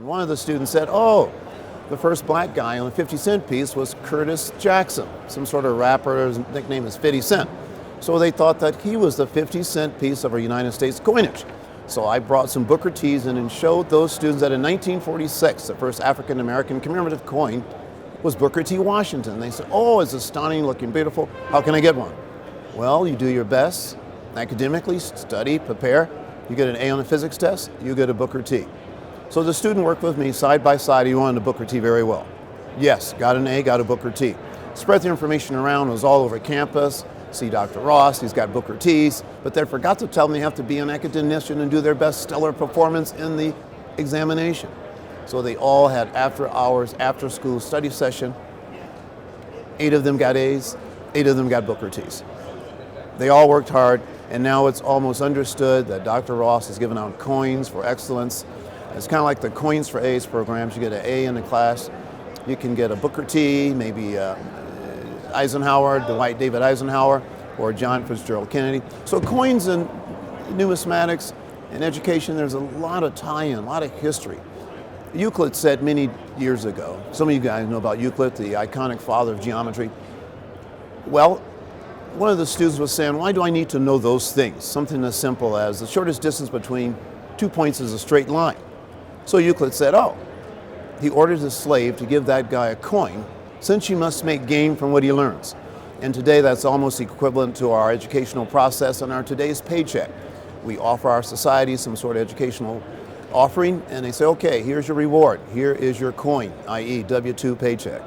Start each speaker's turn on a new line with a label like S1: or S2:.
S1: one of the students said, oh, the first black guy on a 50-cent piece was Curtis Jackson, some sort of rapper. His nickname is 50 Cent. So they thought that he was the 50-cent piece of our United States coinage. So I brought some Booker T's in and showed those students that in 1946, the first African-American commemorative coin was Booker T. Washington. They said, oh, it's stunning, looking beautiful. How can I get one? Well, you do your best academically, study, prepare. You get an A on the physics test, you get a Booker T. So the student worked with me side by side. He wanted a Booker T very well. Yes, got an A, got a Booker T. Spread the information around, was all over campus. See Dr. Ross, he's got Booker T's, but they forgot to tell them they have to be an academician and do their best stellar performance in the examination. So they all had after hours, after school study session. 8 of them got A's, 8 of them got Booker T's. They all worked hard, and now it's almost understood that Dr. Ross has given out coins for excellence. It's kind of like the Coins for A's programs. You get an A in the class, you can get a Booker T, maybe Eisenhower, Dwight David Eisenhower, or John Fitzgerald Kennedy. So coins and numismatics and education, there's a lot of tie-in, a lot of history. Euclid said many years ago, some of you guys know about Euclid, the iconic father of geometry. Well, one of the students was saying, why do I need to know those things? Something as simple as the shortest distance between 2 points is a straight line. So Euclid said, oh, he ordered his slave to give that guy a coin, since you must make gain from what he learns. And today that's almost equivalent to our educational process and our today's paycheck. We offer our society some sort of educational offering, and they say, okay, here's your reward. Here is your coin, i.e. W-2 paycheck.